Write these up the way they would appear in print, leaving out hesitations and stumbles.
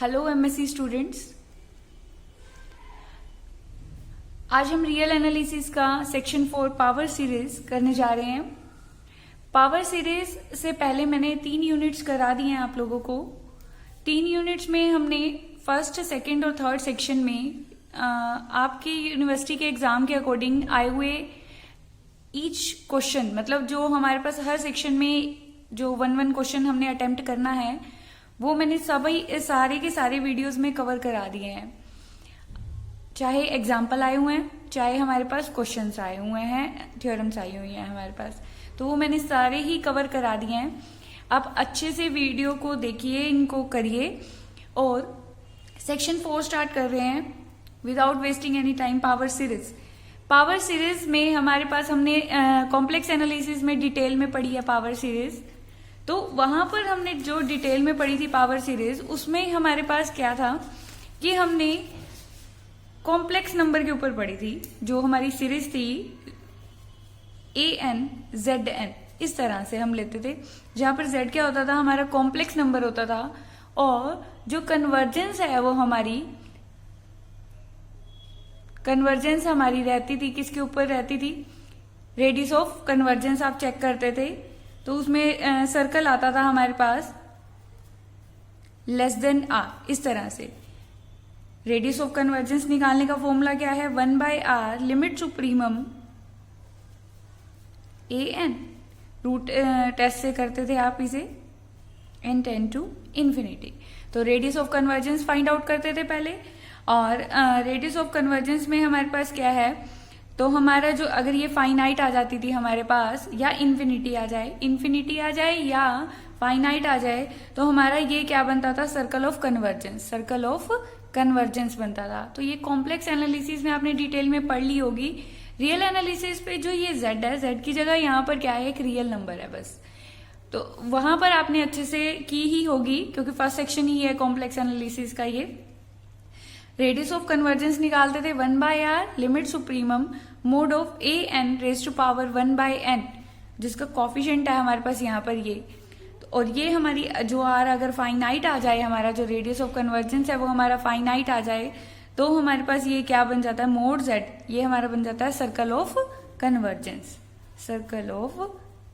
Hello MSc students, आज हम real analysis का सेक्शन 4 पावर सीरीज करने जा रहे हैं। पावर सीरीज से पहले मैंने 3 यूनिट्स करा दिए हैं आप लोगों को। 3 यूनिट्स में हमने फर्स्ट, सेकंड और थर्ड सेक्शन में आपकी यूनिवर्सिटी के एग्जाम के अकॉर्डिंग आए हुए ईच क्वेश्चन, मतलब जो हमारे पास हर सेक्शन में जो 1 क्वेश्चन हमने अटेम्प्ट करना है वो मैंने सभी सारे के सारे वीडियोस में कवर करा दिए हैं। चाहे एग्जाम्पल आए हुए हैं, चाहे हमारे पास क्वेश्चंस आए हुए हैं, थ्योरम्स आई हुई हैं हमारे पास, तो वो मैंने सारे ही कवर करा दिए हैं। आप अच्छे से वीडियो को देखिए, इनको करिए और सेक्शन 4 स्टार्ट कर रहे हैं without wasting any time. Power series में हमारे पास हमने कॉम्प्लेक्स एनालिसिस में डिटेल में पढ़ी है पावर सीरीज। तो वहां पर हमने जो डिटेल में पढ़ी थी पावर सीरीज, उसमें हमारे पास क्या था कि हमने कॉम्प्लेक्स नंबर के ऊपर पढ़ी थी। जो हमारी सीरीज थी AN ZN, इस तरह से हम लेते थे, जहां पर Z क्या होता था, हमारा कॉम्प्लेक्स नंबर होता था, और जो कन्वर्जेंस है वो हमारी कन्वर्जेंस हमारी रहती थी, किसके ऊपर रहती थी, रेडियस ऑफ कन्वर्जेंस आप चेक करते थे तो उसमें सर्कल आता था हमारे पास लेस देन R, इस तरह से। रेडियस ऑफ कन्वर्जेंस निकालने का फॉर्मूला क्या है, 1/R limit supremum AN, root test से करते थे आप इसे, n टेंड टू इन्फिनिटी। तो radius of convergence find out करते थे पहले, और रेडियस ऑफ कन्वर्जेंस में हमारे पास क्या है, तो हमारा जो अगर ये फाइनाइट आ जाती थी हमारे पास, या इन्फिनिटी आ जाए या फाइनाइट आ जाए, तो हमारा ये क्या बनता था, सर्कल ऑफ कन्वर्जेंस बनता था। तो ये कॉम्प्लेक्स एनालिसिस में आपने डिटेल में पढ़ ली होगी। रियल एनालिसिस पे जो ये Z है, Z की जगह यहाँ पर क्या है, एक रियल नंबर है बस। तो वहां पर आपने अच्छे से की ही होगी, क्योंकि फर्स्ट सेक्शन ही है कॉम्प्लेक्स एनालिसिस का। ये रेडियस ऑफ कन्वर्जेंस निकालते थे 1/R limit supremum mod of AN raise to power 1/N, जिसका कॉफिशिएंट है हमारे पास यहाँ पर ये। और ये हमारी जो R अगर फाइनाइट आ जाए, हमारा जो रेडियस ऑफ कन्वर्जेंस है वो हमारा फाइनाइट आ जाए, तो हमारे पास ये क्या बन जाता है, मोड Z, ये हमारा बन जाता है सर्कल ऑफ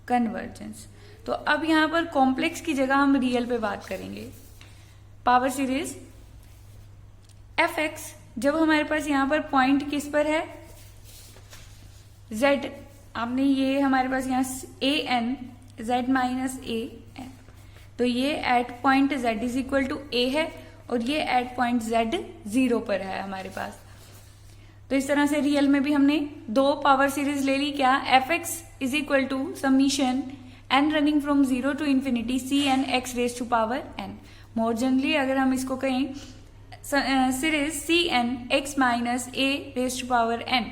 कन्वर्जेंस। तो अब यहाँ पर कॉम्प्लेक्स की जगह हम रियल पे बात करेंगे। पावर सीरीज fx, जब हमारे पास यहाँ पर पॉइंट किस पर है, z, आपने ये हमारे पास यहाँ AN z माइनस AN, तो ये at point z is equal to A है, और ये एट पॉइंट z 0 पर है हमारे पास। तो इस तरह से रियल में भी हमने 2 पावर सीरीज ले ली। क्या, fx is equal to summation n running from 0 to infinity Cn x raise to power n। More generally अगर हम इसको कहें, series Cn x minus A raise to power n।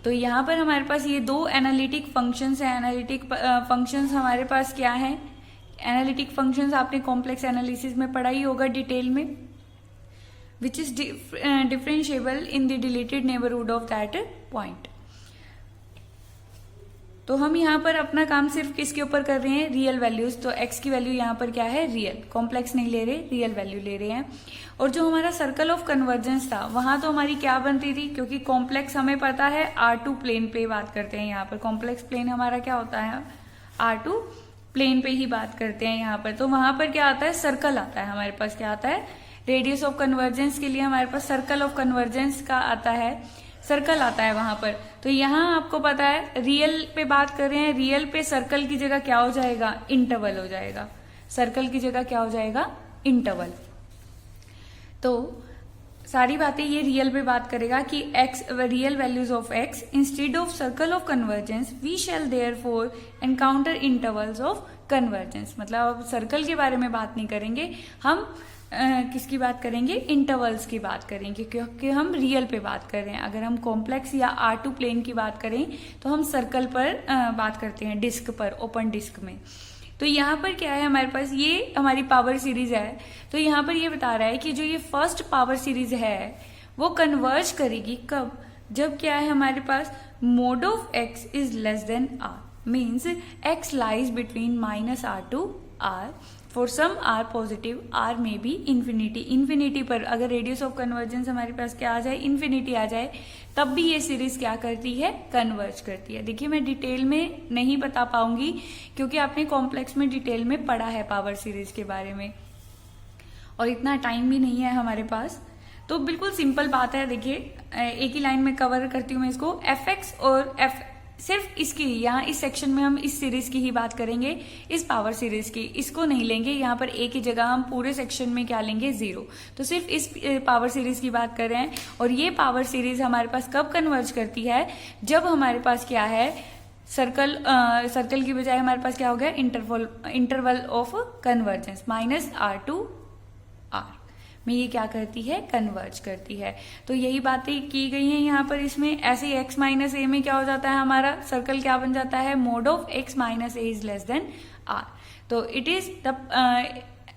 तो यहाँ पर हमारे पास ये 2 एनालिटिक फंक्शंस हैं। एनालिटिक फंक्शंस हमारे पास क्या है, एनालिटिक फंक्शंस आपने कॉम्प्लेक्स एनालिसिस में पढ़ा ही होगा डिटेल में, which is differentiable in the deleted neighbourhood of that point. तो हम यहाँ पर अपना काम सिर्फ किसके ऊपर कर रहे हैं, रियल वैल्यूज। तो x की वैल्यू यहाँ पर क्या है, रियल, कॉम्प्लेक्स नहीं ले रहे, रियल वैल्यू ले रहे हैं। और जो हमारा सर्कल ऑफ कन्वर्जेंस था, वहां तो हमारी क्या बनती थी, क्योंकि कॉम्प्लेक्स हमें पता है R2 प्लेन पे बात करते हैं। यहाँ पर कॉम्प्लेक्स प्लेन हमारा क्या होता है, R2 प्लेन पे ही बात करते हैं यहाँ पर। तो वहां पर क्या आता है, सर्कल आता है हमारे पास, क्या आता है, रेडियस ऑफ कन्वर्जेंस के लिए हमारे पास सर्कल ऑफ कन्वर्जेंस का आता है, सर्कल आता है वहां पर। तो यहाँ आपको पता है रियल पे बात कर रहे हैं, रियल पे सर्कल की जगह क्या हो जाएगा, इंटरवल हो जाएगा। सर्कल की जगह क्या हो जाएगा, इंटरवल। तो सारी बातें ये रियल पे बात करेगा कि x, real values of x instead of circle of convergence we shall therefore encounter intervals of convergence. मतलब अब सर्कल के बारे में बात नहीं करेंगे हम, किसकी बात करेंगे, इंटरवल्स की बात करेंगे, क्योंकि हम रियल पे बात कर रहे हैं। अगर हम कॉम्प्लेक्स या R2 प्लेन की बात करें तो हम सर्कल पर बात करते हैं, डिस्क पर, ओपन डिस्क में। तो यहाँ पर क्या है, हमारे पास ये हमारी पावर सीरीज है। तो यहाँ पर ये बता रहा है कि जो ये फर्स्ट पावर सीरीज है वो कन्वर्ज करेगी कब, जब क्या है हमारे पास mod of x is less than R, means x lies between -R to R for some R positive R may be infinity. Infinity पर अगर रेडियस ऑफ कन्वर्जेंस हमारे पास क्या आ जाए, इन्फिनिटी आ जाए, तब भी ये सीरीज क्या करती है, कन्वर्ज करती है। देखिए मैं डिटेल में नहीं बता पाऊंगी क्योंकि आपने कॉम्प्लेक्स में डिटेल में पढ़ा है पावर सीरीज के बारे में और इतना टाइम भी नहीं है हमारे पास, तो बिल्कुल सिंपल बात है। देखिए एक ही लाइन में कवर करती हूँ मैं इसको। एफ एक्स और एफ, सिर्फ इसकी यहाँ इस सेक्शन में हम इस सीरीज की ही बात करेंगे, इस पावर सीरीज की, इसको नहीं लेंगे। यहाँ पर एक ही जगह हम पूरे सेक्शन में क्या लेंगे, 0। तो सिर्फ इस पावर सीरीज की बात कर रहे हैं। और ये पावर सीरीज हमारे पास कब कन्वर्ज करती है, जब हमारे पास क्या है, सर्कल की बजाय हमारे पास क्या हो गया, interval of convergence -r to r में ये क्या करती है, कन्वर्ज करती है। तो यही बातें की गई हैं यहाँ पर इसमें। ऐसे ही x माइनस ए में क्या हो जाता है, हमारा सर्कल क्या बन जाता है, mod of x minus a is less than r। तो it is the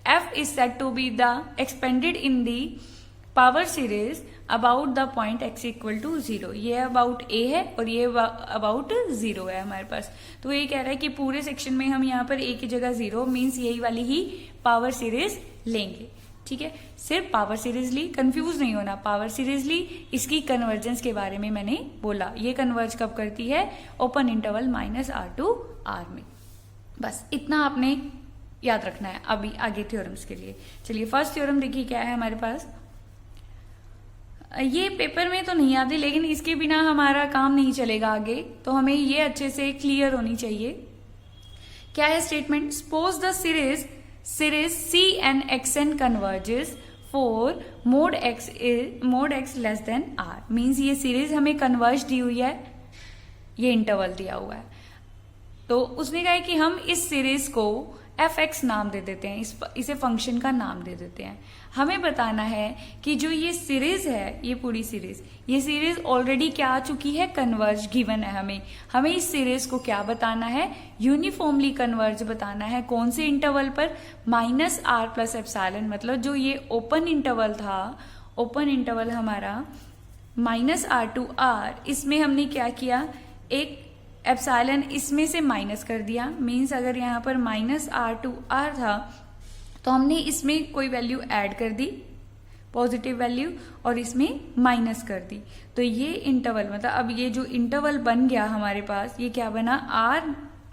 f is said to be the expanded in the power series about the point x equal to 0। ये अबाउट a है और ये about 0 है हमारे पास। तो ये कह रहा है कि पूरे सेक्शन में हम यहाँ पर a की जगह 0 मीन्स यही वाली ही पावर सीरीज लेंगे। ठीक है, सिर्फ पावर सीरीज ली, कंफ्यूज नहीं होना, पावर सीरीज ली, इसकी कन्वर्जेंस के बारे में मैंने बोला। ये कन्वर्ज कब करती है, open interval -r to r में। बस इतना आपने याद रखना है अभी आगे थ्योरम्स के लिए। चलिए फर्स्ट थ्योरम देखिए क्या है हमारे पास। ये पेपर में तो नहीं आते लेकिन इसके बिना हमारा काम नहीं चलेगा आगे, तो हमें ये अच्छे से क्लियर होनी चाहिए। क्या है statement, suppose the series Cn xn converges for mod x less than r। Means ये सीरीज हमें कन्वर्ज दी हुई है, ये इंटरवल दिया हुआ है। तो उसने कहा है कि हम इस सीरीज को f(x) नाम दे देते हैं, इसे फंक्शन का नाम दे देते हैं। हमें बताना है कि जो ये सीरीज है, ये पूरी सीरीज, ये सीरीज ऑलरेडी क्या आ चुकी है, कन्वर्ज गिवन है हमें इस सीरीज को क्या बताना है, यूनिफॉर्मली कन्वर्ज बताना है। कौन से इंटरवल पर, -r + एप्सिलॉन। मतलब जो ये ओपन इंटरवल था, ओपन इंटरवल हमारा -r to r, इसमें हमने क्या किया, एक एप्सिलॉन इसमें से माइनस कर दिया। मीन्स अगर यहाँ पर -r to r था तो हमने इसमें कोई वैल्यू ऐड कर दी, पॉजिटिव वैल्यू, और इसमें माइनस कर दी। तो ये इंटरवल, मतलब अब ये जो इंटरवल बन गया हमारे पास, ये क्या बना, r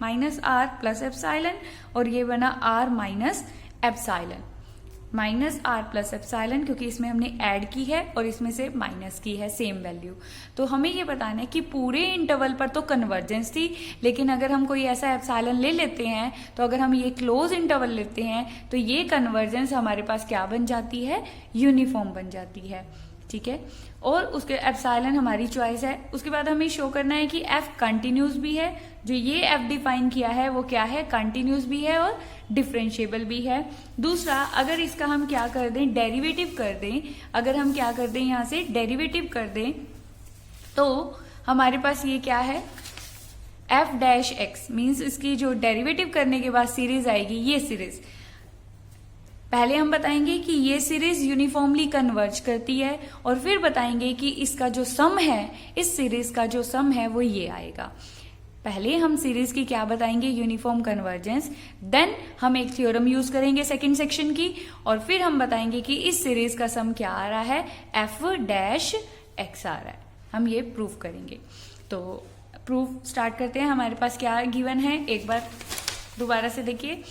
-r + एप्सिलॉन, और ये बना r minus epsilon, -r + epsilon, क्योंकि इसमें हमने ऐड की है और इसमें से माइनस की है सेम वैल्यू। तो हमें ये बताना है कि पूरे इंटरवल पर तो कन्वर्जेंस थी, लेकिन अगर हम कोई ऐसा एप्सिलॉन ले लेते हैं, तो अगर हम ये क्लोज इंटरवल लेते हैं तो ये कन्वर्जेंस हमारे पास क्या बन जाती है, यूनिफॉर्म बन जाती है। ठीक है, और उसके एप्सिलॉन हमारी चॉइस है। उसके बाद हमें शो करना है कि f कंटिन्यूस भी है, जो ये f डिफाइन किया है वो क्या है, कंटिन्यूस भी है और डिफरेंशिएबल भी है। दूसरा, अगर इसका हम क्या कर दें, डेरिवेटिव कर दें, अगर हम क्या कर दें, यहाँ से डेरिवेटिव कर दें, तो हमारे पास ये क्या है, f(x) मीन्स इसकी जो डेरिवेटिव करने के बाद सीरीज आएगी, ये सीरीज। पहले हम बताएंगे कि ये सीरीज यूनिफॉर्मली कन्वर्ज करती है, और फिर बताएंगे कि इसका जो सम है, इस सीरीज का जो सम है वो ये आएगा। पहले हम सीरीज की क्या बताएंगे, यूनिफॉर्म कन्वर्जेंस, देन हम एक थ्योरम यूज करेंगे सेकंड सेक्शन की, और फिर हम बताएंगे कि इस सीरीज का सम क्या आ रहा है, f(x) आ रहा है। हम ये प्रूफ करेंगे। तो प्रूफ स्टार्ट करते हैं। हमारे पास क्या गिवन है, एक बार दोबारा से देखिए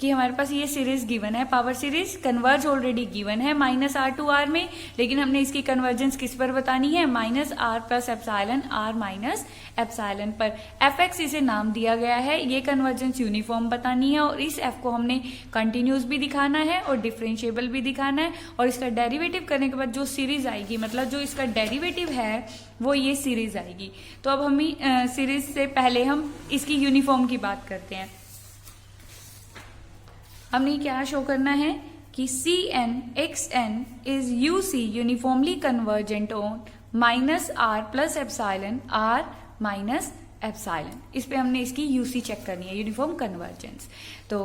कि हमारे पास ये सीरीज गिवन है, power series converge already given है -r to r में, लेकिन हमने इसकी कन्वर्जेंस किस पर बतानी है, -r + epsilon, r minus epsilon पर। f(x) इसे नाम दिया गया है, ये कन्वर्जेंस यूनिफॉर्म बतानी है, और इस f को हमने कंटिन्यूस भी दिखाना है और डिफरेंशिएबल भी दिखाना है, और इसका डेरिवेटिव करने के बाद जो सीरीज आएगी, मतलब जो इसका डेरिवेटिव है वो ये सीरीज आएगी। तो अब हम सीरीज से पहले हम इसकी यूनिफॉर्म की बात करते हैं। हमने क्या शो करना है कि Cn xn is UC uniformly convergent on -r + epsilon, r minus epsilon. इस पे हमने इसकी UC चेक करनी है, यूनिफॉर्म कन्वर्जेंस। तो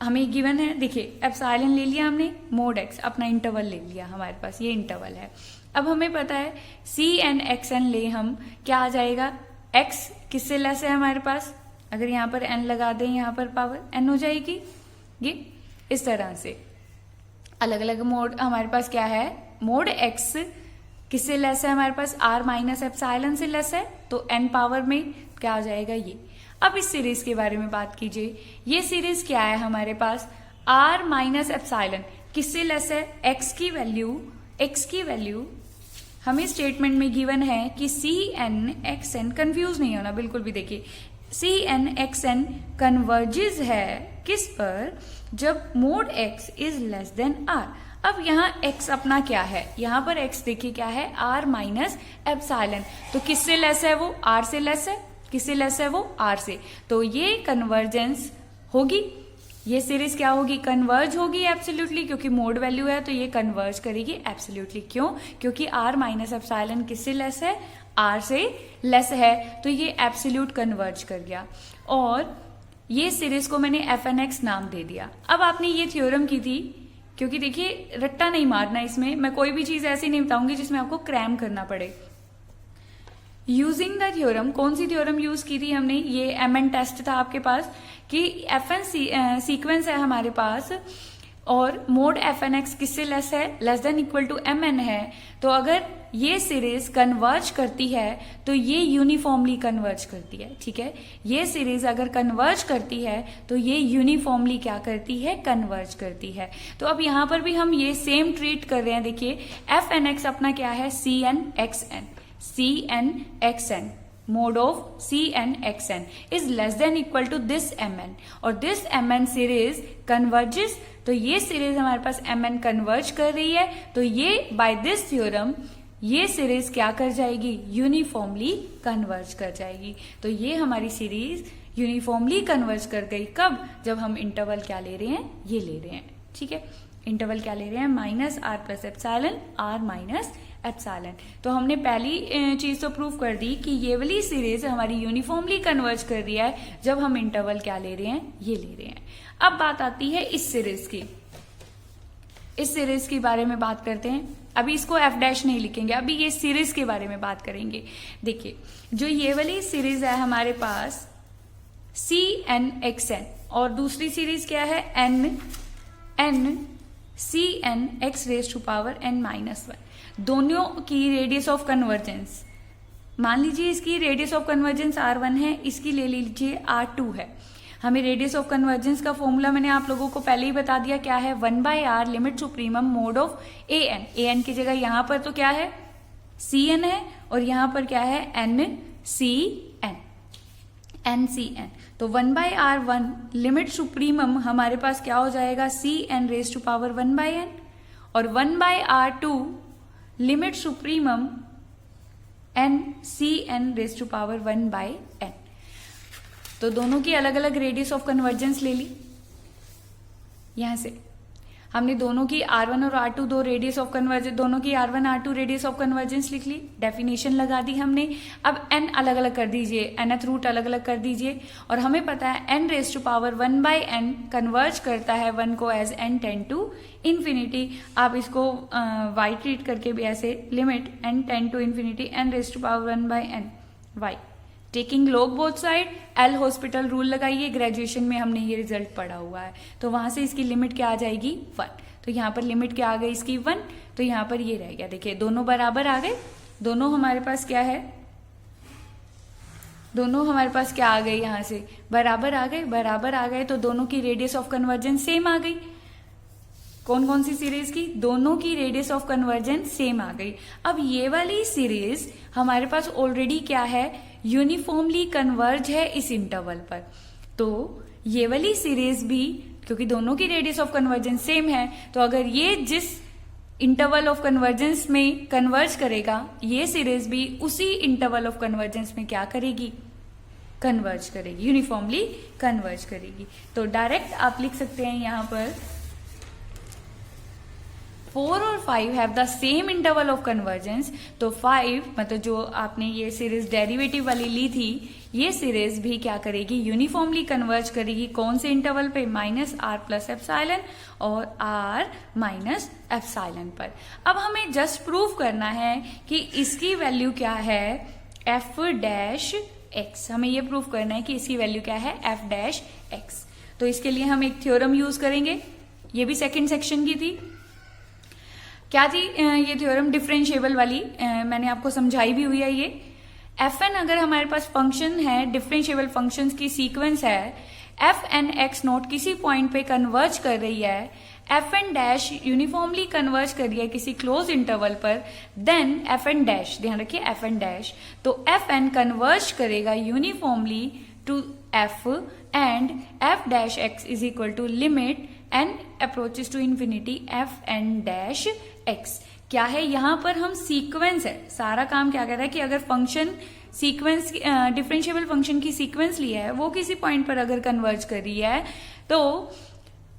हमें गिवन है, देखिए एप्सिलॉन ले लिया हमने, मोड x अपना इंटरवल ले लिया, हमारे पास ये इंटरवल है। अब हमें पता है Cn xn ले हम, क्या आ जाएगा, x किससे लेस है हमारे पास, अगर यहाँ पर n लगा दें, यहाँ पर पावर n हो जाएगी ये, इस तरह से अलग अलग मोड हमारे पास क्या है, मोड एक्स किससे लेस है, हमारे पास आर माइनस एप्सिलॉन से लेस है, तो एन पावर में क्या आ जाएगा ये। अब इस सीरीज के बारे में बात कीजिए, ये सीरीज क्या है हमारे पास, आर माइनस एप्सिलॉन किससे लेस है, एक्स की वैल्यू हमें स्टेटमेंट में गिवन है कि c N x n, confuse नहीं होना बिल्कुल भी, देखिए c N x n converges है किस पर, जब mod x is less than r. अब यहाँ x अपना क्या है, यहाँ पर x देखिए क्या है, r माइनस एप्सिलॉन, तो किससे लेस है वो, r से लेस है, किससे लेस है वो, r से, तो ये कन्वर्जेंस होगी, ये सीरीज क्या होगी, कन्वर्ज होगी एब्सोल्युटली, क्योंकि मोड वैल्यू है तो ये कन्वर्ज करेगी एब्सोल्युटली। क्यों, क्योंकि r माइनस एप्सिलॉन किससे लेस है, r से लेस है, तो ये एब्सोल्यूट कन्वर्ज कर गया, और ये सीरीज को मैंने एफ एन एक्स नाम दे दिया। अब आपने ये थ्योरम की थी, क्योंकि देखिए रट्टा नहीं मारना इसमें, मैं कोई भी चीज ऐसी नहीं बताऊंगी जिसमें आपको क्रैम करना पड़े। यूजिंग द थ्योरम, कौन सी थ्योरम यूज की थी हमने, ये एम एन टेस्ट था आपके पास कि एफ एन सीक्वेंस है हमारे पास और मोड एफ एन एक्स किससे लेस है, less than equal to m n है, तो अगर ये सीरीज कन्वर्ज करती है तो ये यूनिफॉर्मली कन्वर्ज करती है, ठीक है, ये सीरीज अगर कन्वर्ज करती है तो ये यूनिफॉर्मली क्या करती है, कन्वर्ज करती है। तो अब यहां पर भी हम ये सेम ट्रीट कर रहे हैं, देखिए एफ एन एक्स अपना क्या है, C N x N, mod of C N x N is less than equal to this M N, और this M N series converges, तो ये सीरीज हमारे पास एम एन कन्वर्ज कर रही है, तो ये बाय दिस थ्योरम ये सीरीज क्या कर जाएगी, यूनिफॉर्मली कन्वर्ज कर जाएगी। तो ये हमारी सीरीज यूनिफॉर्मली कन्वर्ज कर गई, कब, जब हम इंटरवल क्या ले रहे हैं, ये ले रहे हैं, ठीक है, इंटरवल क्या ले रहे हैं, minus r plus epsilon, r minus epsilon. तो हमने पहली चीज तो प्रूव कर दी कि ये वाली सीरीज हमारी यूनिफॉर्मली कन्वर्ज कर रही है जब हम इंटरवल क्या ले रहे हैं, ये ले रहे हैं। अब बात आती है इस सीरीज की, इस सीरीज के बारे में बात करते हैं। अभी इसको एफ डैश नहीं लिखेंगे, अभी ये सीरीज के बारे में बात करेंगे। देखिए जो ये वाली सीरीज है हमारे पास सी एन एक्स एन, और दूसरी सीरीज क्या है, n c N x raise to power N minus one, दोनों की रेडियस ऑफ कन्वर्जेंस, मान लीजिए इसकी रेडियस ऑफ कन्वर्जेंस R1 है, इसकी ले लीजिए R2 है। हमें रेडियस ऑफ कन्वर्जेंस का फॉर्मूला मैंने आप लोगों को पहले ही बता दिया, क्या है, 1/r limit supremum mod of a n की जगह यहां पर तो क्या है, सी एन है, और यहां पर क्या है, एन सी एन, तो 1/r1 लिमिट सुप्रीमम हमारे पास क्या हो जाएगा, c n raise to power 1/n, और 1/r2 limit supremum n c n raise to power 1/n। तो दोनों की अलग अलग रेडियस ऑफ कन्वर्जेंस ले ली, यहां से हमने दोनों की R1 और R2 दो रेडियस ऑफ कन्वर्जेंस, दोनों की R1 R2 radius of convergence लिख ली, डेफिनेशन लगा दी हमने। अब n अलग अलग कर दीजिए, nth रूट अलग अलग कर दीजिए, और हमें पता है n raise to power 1/n converge करता है 1 को as n tend to infinity. आप इसको y ट्रीट करके भी ऐसे, limit n tend to infinity n raise to power 1/n y, taking log both side, L'Hospital rule लगाइए, graduation में हमने ये रिजल्ट पढ़ा हुआ है। तो वहां से इसकी लिमिट क्या आ जाएगी, 1, तो यहाँ पर लिमिट क्या आ गई इसकी 1, तो यहाँ पर ये रह गया, देखिए दोनों बराबर आ गए, दोनों हमारे पास क्या है, दोनों हमारे पास क्या आ गई, यहाँ से बराबर आ गए, बराबर आ गए, तो दोनों की रेडियस ऑफ कन्वर्जेंस सेम आ गई। कौन कौन सी सीरीज की, दोनों की रेडियस ऑफ कन्वर्जेंस सेम आ गई। अब ये वाली सीरीज हमारे पास ऑलरेडी क्या है, यूनिफॉर्मली कन्वर्ज है इस इंटरवल पर, तो ये वाली सीरीज भी, क्योंकि दोनों की रेडियस ऑफ कन्वर्जेंस सेम है, तो अगर ये जिस इंटरवल ऑफ कन्वर्जेंस में कन्वर्ज करेगा, ये सीरीज भी उसी इंटरवल ऑफ कन्वर्जेंस में क्या करेगी, कन्वर्ज करेगी, यूनिफॉर्मली कन्वर्ज करेगी। तो डायरेक्ट आप लिख सकते हैं यहाँ पर 4 और 5 have the same interval of convergence, तो 5 मतलब जो आपने ये सीरीज डेरिवेटिव वाली ली थी, ये सीरीज भी क्या करेगी, यूनिफॉर्मली कन्वर्ज करेगी, कौन से इंटरवल पे, माइनस आर प्लस एप्सिलॉन और आर माइनस एप्सिलॉन पर। अब हमें जस्ट प्रूव करना है कि इसकी वैल्यू क्या है, एफ डैश एक्स, हमें ये प्रूव करना है कि इसकी वैल्यू क्या है, एफ डैश एक्स। तो इसके लिए हम एक थ्योरम यूज करेंगे, ये भी सेकंड सेक्शन की थी। क्या थी ये थ्योरम? डिफरेंशिएबल वाली, मैंने आपको समझाई भी हुई है ये। एफ एन अगर हमारे पास फंक्शन है, डिफरेंशिएबल फंक्शंस की सीक्वेंस है, एफ एन एक्स नोट किसी पॉइंट पे कन्वर्ज कर रही है, f N dash uniformly converge कर रही है किसी क्लोज इंटरवल पर, देन एफ एन डैश, ध्यान रखिए एफ एन डैश, तो एफ एन कन्वर्ज करेगा uniformly to f and f dash x is equal to limit N approaches to infinity F N dash x. क्या है यहाँ पर? हम सीक्वेंस है, सारा काम क्या कर रहा है कि अगर फंक्शन सीक्वेंस, डिफरेंशिएबल फंक्शन की सीक्वेंस लिया है, वो किसी पॉइंट पर अगर कन्वर्ज कर रही है, तो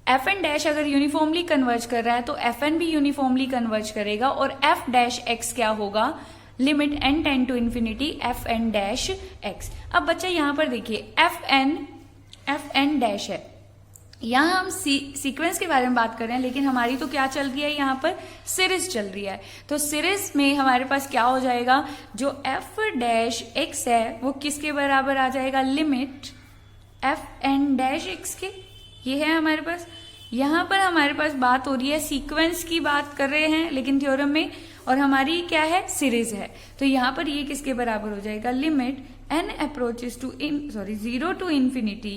एफ एन डैश अगर यूनिफॉर्मली कन्वर्ज कर रहा है तो एफ एन भी यूनिफॉर्मली कन्वर्ज करेगा, और एफ डैश एक्स क्या होगा? Limit n tend to infinity F N dash x. अब बच्चा यहाँ पर देखिए एफ एन डैश है, यहाँ हम सीक्वेंस के बारे में बात कर रहे हैं, लेकिन हमारी तो क्या चल रही है यहाँ पर? सीरीज चल रही है। तो सीरीज में हमारे पास क्या हो जाएगा? जो एफ डैश एक्स है वो किसके बराबर आ जाएगा? Limit f N dash x के। ये है हमारे पास। यहाँ पर हमारे पास बात हो रही है, सीक्वेंस की बात कर रहे हैं लेकिन थ्योरम में, और हमारी क्या है? सीरीज है। तो यहाँ पर ये किसके बराबर हो जाएगा? Limit N approaches to zero to infinity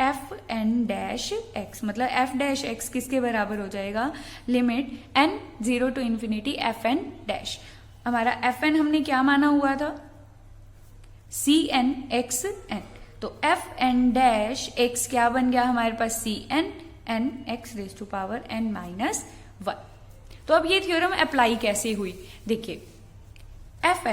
F N dash X, मतलब एफ डैश एक्स किसके बराबर हो जाएगा? Limit N zero to infinity F N dash. हमारा एफ एन हमने क्या माना हुआ था? सी एन एक्स एन, तो एफ एन डैश एक्स क्या बन गया हमारे पास? सी N N x raise to power N minus one. तो अब ये थ्योरम अप्लाई कैसे हुई? देखिए एफ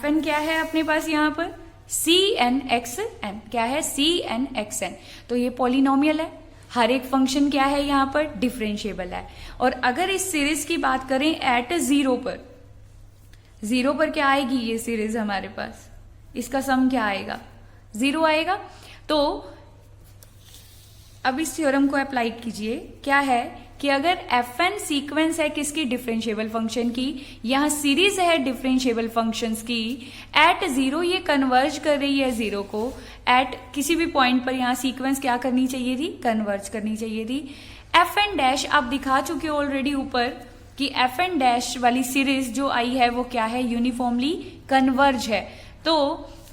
एन क्या है अपने पास यहाँ पर? C N x n. क्या है? C N x N. तो ये पॉलिनोमियल है, हर एक फंक्शन क्या है यहाँ पर? डिफरेंशिएबल है। और अगर इस सीरीज की बात करें एट जीरो पर क्या आएगी ये सीरीज हमारे पास? इसका सम क्या आएगा? जीरो आएगा। तो अब इस थ्योरम को अप्लाई कीजिए। क्या है कि अगर एफ एन सीक्वेंस है किसकी? डिफरेंशिएबल फंक्शन की, यहाँ सीरीज है डिफरेंशिएबल फंक्शंस की, एट जीरो ये कन्वर्ज कर रही है जीरो को, एट किसी भी पॉइंट पर यहाँ सीक्वेंस क्या करनी चाहिए थी? कन्वर्ज करनी चाहिए थी। एफ एन डैश आप दिखा चुके हो ऑलरेडी ऊपर कि एफ एन डैश वाली सीरीज जो आई है वो क्या है? यूनिफॉर्मली कन्वर्ज है। तो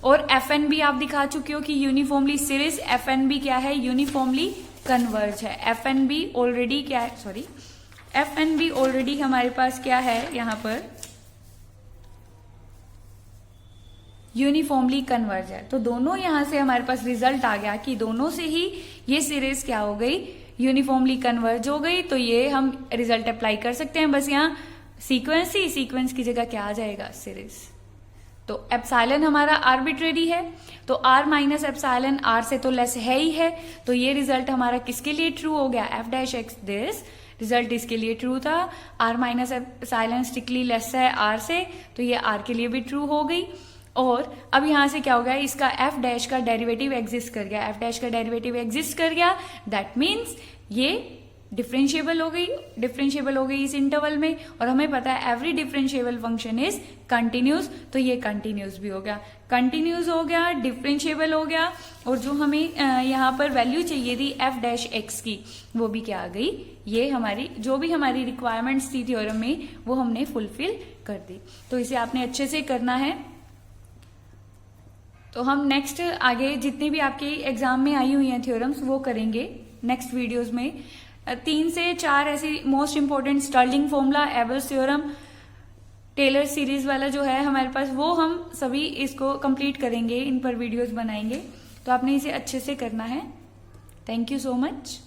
और एफ एन भी आप दिखा चुके हो कि यूनिफॉर्मली सीरीज एफ एन भी क्या है? यूनिफॉर्मली कन्वर्ज है। एफ एन भी ऑलरेडी क्या है? सॉरी, एफ एन भी ऑलरेडी हमारे पास क्या है यहां पर? यूनिफॉर्मली कन्वर्ज है। तो दोनों यहां से हमारे पास रिजल्ट आ गया कि दोनों से ही ये सीरीज क्या हो गई? यूनिफॉर्मली कन्वर्ज हो गई। तो ये हम रिजल्ट अप्लाई कर सकते हैं। बस यहाँ सीक्वेंस की जगह क्या आ जाएगा? सीरीज। तो एप्सिलॉन हमारा आर्बिट्रेरी है, तो आर माइनस एप्सिलॉन आर से तो लेस है ही है। तो ये रिजल्ट हमारा किसके लिए ट्रू हो गया? F dash x this result इसके लिए ट्रू था। R minus epsilon strictly less है आर से, तो ये आर के लिए भी ट्रू हो गई। और अब यहां से क्या हो गया? इसका एफ डैश का डेरिवेटिव एग्जिस्ट कर गया। एफ डैश का डेरिवेटिव एग्जिस्ट कर गया, दैट मीन्स ये डिफरेंशिएबल हो गई इस इंटरवल में। और हमें पता है every differentiable function is continuous, तो ये कंटिन्यूस भी हो गया, कंटिन्यूस हो गया, डिफरेंशिएबल हो गया। और जो हमें यहाँ पर वैल्यू चाहिए थी एफ डैश एक्स की, वो भी क्या आ गई? ये हमारी जो भी हमारी रिक्वायरमेंट्स थी थ्योरम में वो हमने फुलफिल कर दी। तो इसे आपने अच्छे से करना है। तो हम नेक्स्ट आगे जितनी भी आपके एग्जाम में आई हुई हैं थ्योरम्स वो करेंगे नेक्स्ट वीडियोज में। 3 से 4 ऐसी most important Stirling formula, Abel's theorem, Taylor series वाला जो है हमारे पास, वो हम सभी इसको कंप्लीट करेंगे, इन पर वीडियोस बनाएंगे। तो आपने इसे अच्छे से करना है। Thank you so much.